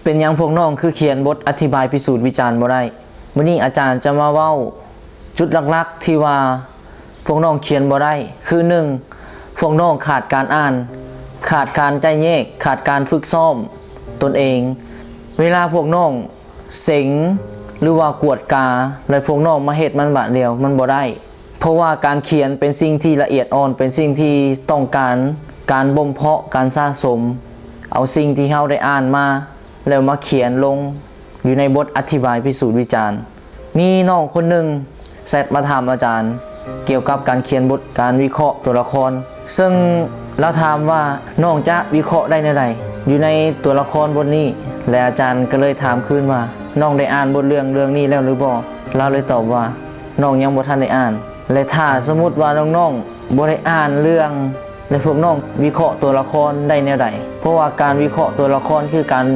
เป็นยังพวกน้องคือเขียนบทอธิบายพิสูจน์วิจารณ์บ่ได้มื้อนี้อาจารย์จะมาเว้าจุดหลักๆที่ว่าพวกน้องเขียนบ่ได้คือ1พวกน้องขาดการอ่านขาดการใจแยกขาดการฝึกซ้อมตนเองเวลาพวกน้องเส็งหรือว่ากวดกาแล้วพวกน้องมาเฮ็ดมันบาดเดียวมันบ่ได้เพราะว่าการเขียนเป็นสิ่งที่ละเอียดอ่อนเป็นสิ่งที่ต้องการการบ่มเพาะการสะสมเอาสิ่งที่เฮาได้อ่านมาแล้วมาเขียนลงอยู่ในบทอธิบายพิสูจน์วิจารณ์มีน้องคนหนึ่งแซดมาถามอาจารย์เกี่ยวกับการเขียนบทการวิเคราะห์ตัวละครซึ่งเราถามว่าน้องจะวิเคราะห์ได้ในใดอยู่ในตัวละครบทนี้และอาจารย์ก็เลยถามคืนว่าน้องได้อ่านบทเรื่องนี้แล้วหรือบ่เราเลยตอบว่าน้องยังบ่ทันได้อ่านและถ้าสมมุติว่าน้องๆบ่ได้อ่านเรื่องและพวกน้องวิเคราะห์ตัวละครได้แนวใดเพราะว่าการวิเคราะห์ตัวละครคือการ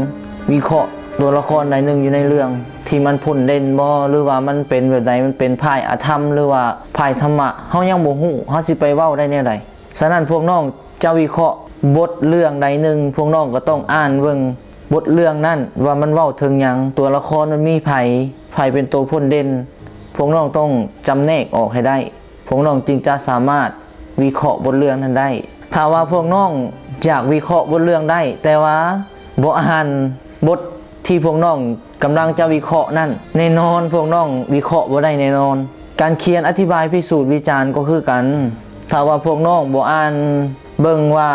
วิเคราะห์ตัวละครใดหนึ่งอยู่ในเรื่องที่มันพุ่นเด่นบ่หรือว่ามันเป็นแบบใดมันเป็นพ่ายอธรรมหรือว่าพ่ายธรรมะเฮายังบ่ฮู้เฮาสิไปเว้าได้แนวใดฉะนั้นพวกน้องจะวิเคราะห์บทเรื่องใดหนึ่งพวกน้องก็ต้องอ่านเบิ่งบทเรื่องนั้นว่ามันเว้าถึงหยังตัวละครมันมีไผเป็นตัวพุ่นเด่นพวกน้องต้องจำแนกออกให้ได้พวกน้องจึงจะสามารถวิเคราะห์บทเรื่องนั้นได้ถ้าว่าพวกน้องอยากวิเคราะห์บทเรื่องได้แต่ว่าบ่อ่านบทที่พวกน้องกำลังจะวิเคราะห์นั่นแน่นอนพวกน้องวิเคราะห์บ่ได้แน่นอนการเขียนอธิบายพิสูจน์วิจารณ์ก็คือกันถ้าว่าพวกน้องบ่อ่านเบิ่งว่า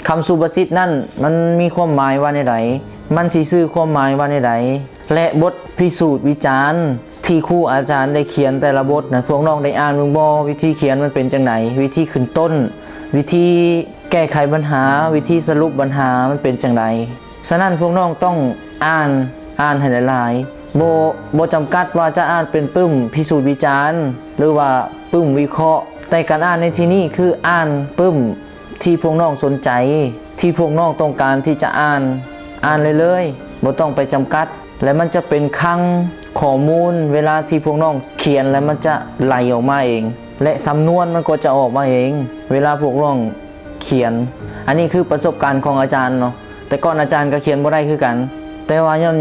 คำสุภาษิตนั่นมันมีความหมายว่าในใดมันสิสื่อความหมายว่าในใดและบทพิสูจน์วิจารณ์ที่ครูอาจารย์ได้เขียนแต่ละบทนะพวกน้องได้อ่านมึงบ่วิธีเขียนมันเป็นจังไหนวิธีขึ้นต้นวิธีแก้ไขปัญหาวิธีสรุปปัญหามันเป็นจังไดฉะนั้นพวกน้องต้องอ่านให้หลายๆบ่จำกัดว่าจะอ่านเป็นปึ้มพิสูจน์วิจารณ์หรือว่าปึ้มวิเคราะห์แต่การอ่านในที่นี้คืออ่านปึ้มที่พวกน้องสนใจที่พวกน้องต้องการที่จะอ่านเลยบ่ต้องไปจำกัดและมันจะเป็นคลังข้อมูลเวลาที่พวกน้องเขียนแล้วมันจะไหลออกมาเองและสำนวนมันก็จะออกมาเองเวลาพวกน้องเขียนอันนี้คือประสบการณ์ของอาจารย์เนาะแต่ก่อนอาจารย์ก็เขียนบ่ได้คือกันแต่ว่าย้อน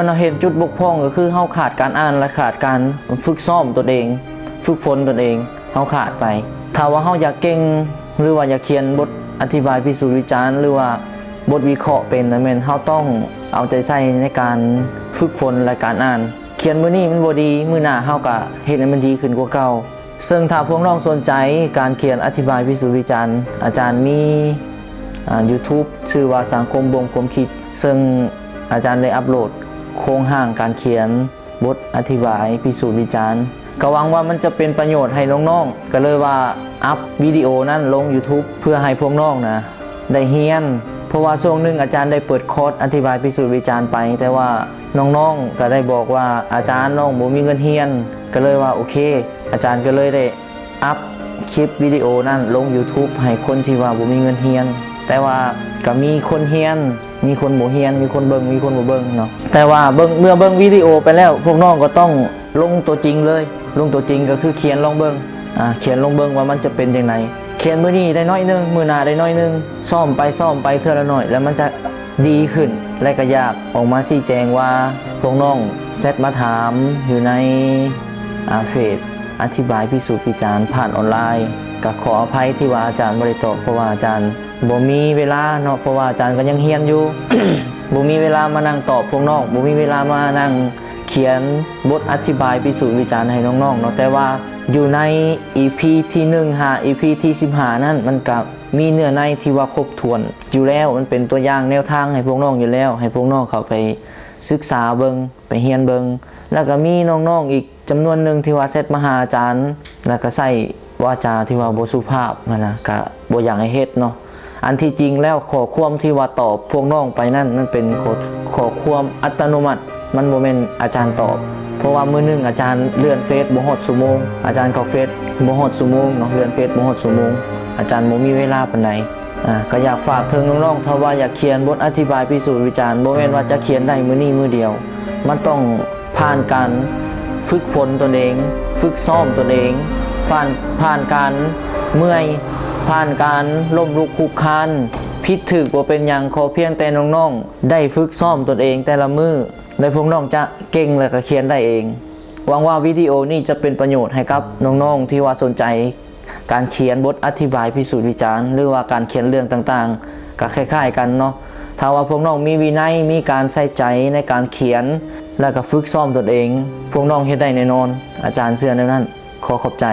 เราเห็นจุดบกพร่องก็คือเฮาขาดการอ่านและขาดการฝึกซ้อมตนเองฝึกฝนตนเองเฮาขาดไปถ้าว่าเฮาอยากเก่งหรือว่าอยากเขียนบทอธิบายพิสูจน์วิจารณ์หรือว่าบทวิเคราะห์เป็นนั่นแม่นเฮาต้องเอาใจใส่ในการฝึกฝนและการอ่านเขียนมื้อนี้มันบ่ดีมื้อหน้าเฮาก็เฮ็ดให้มันดีขึ้นกว่าเก่าซึ่งถ้าพวกน้องสนใจการเขียนอธิบายพิสูจน์วิจารณ์อาจารย์มีYouTube ชื่อว่าสังคมบ่มความคิดซึ่งอาจารย์ได้อัปโหลดโครงร่างการเขียนบทอธิบายพิสูจน์วิจารณ์ก็หวังว่ามันจะเป็นประโยชน์ให้น้องๆก็เลยว่าอัพวิดีโอนั้นลง YouTube เพื่อให้พวกน้องนะได้เรียนเพราะว่าช่วงนึงอาจารย์ได้เปิดคอร์สอธิบายพิสูจน์วิจารณ์ไปแต่ว่าน้องๆก็ได้บอกว่าอาจารย์น้องบ่มีเงินเรียนก็เลยว่าโอเคอาจารย์ก็เลยได้อัพคลิปวิดีโอนั้นลง YouTube ให้คนที่ว่าบ่มีเงินเรียนแต่ว่าก็มีคนเรียนมีคนบ่เรียนมีคนเบิ่งมีคนบ่เบิ่งเนาะแต่ว่าเมื่อเบิ่งวิดีโอไปแล้วพวกน้องก็ต้องลงตัวจริงเลยลงตัวจริงก็คือเขียนลองเบิ่งเขียนลงเบิ่งว่ามันจะเป็นจังไดเขียนมื้อนี้ได้น้อยนึงมื้อหน้าได้น้อยนึงซ่อมไปเทื่อละน้อยแล้วมันจะดีขึ้นและก็อยากออกมาชี้แจงว่าพวกน้องแชทมาถามอยู่ในเฟซอธิบายพิสูจน์วิจารณ์ผ่านออนไลน์ก็ขออภัยที่ว่าอาจารย์บ่ได้ตอบเพราะว่าอาจารย์บ่มีเวลาเนาะเพราะว่าอาจารย์ก็ยังเรียนอยู่ บ่มีเวลามานั่งตอบพวกน้องบ่มีเวลามานั่งเขียนบทอธิบายพิสูจน์วิจารณ์ให้น้องๆเนาะแต่ว่าอยู่ใน EP ที่1หา EP ที่15นั่นมันก็มีเนื้อในที่ว่าครบถ้วนอยู่แล้วมันเป็นตัวอย่างแนวทางให้พวกน้องอยู่แล้วให้พวกน้องเข้าไปศึกษาเบิ่งไปเรียนเบิ่งแล้วก็มีน้องๆอีกจำนวนนึงที่ว่าเซตมาหาอาจารย์แล้วก็ใส่วาจาที่ว่าบ่สุภาพนะก็บ่อยากให้เฮ็ดเนาะอันที่จริงแล้วข้อความที่ว่าตอบพวกน้องไปนั่นมันเป็นข้อความอัตโนมัติมันบ่แม่นอาจารย์ตอบเพราะว่ามื้อนึงอาจารย์เลื่อนเฟซบ่ฮอดชั่วโมงอาจารย์เข้าเฟซบ่ฮอดชั่วโมงเนาะเลื่อนเฟซบ่ฮอดชั่วโมงอาจารย์บ่มีเวลาปานใดก็อยากฝากถึงน้องๆถ้าว่าอยากเขียนบทอธิบายพิสูจน์วิจารณ์บ่แม่นว่าจะเขียนได้มื้อนี้มื้อเดียวมันต้องผ่านการฝึกฝนตนเองฝึกซ้อมตนเองผ่านการเมื่อยผ่านการล้มลุกคลุกคลาน ผิดถูกบ่เป็นหยังขอเพียงแต่น้องๆได้ฝึกซ้อมตนเองแต่ละมือและพวกน้องจะเก่งและก็เขียนได้เองหวังว่าวิดีโอนี้จะเป็นประโยชน์ให้กับน้องๆที่ว่าสนใจการเขียนบทอธิบายพิสูจน์วิจารณ์หรือว่าการเขียนเรื่องต่างๆก็คล้ายๆกันเนาะถ้าว่าพวกน้องมีวินัยมีการใส่ใจในการเขียนและก็ฝึกซ้อมตนเองพวกน้องเฮ็ดได้แน่นอนอาจารย์เชื่อในนั้นขอขอบใจ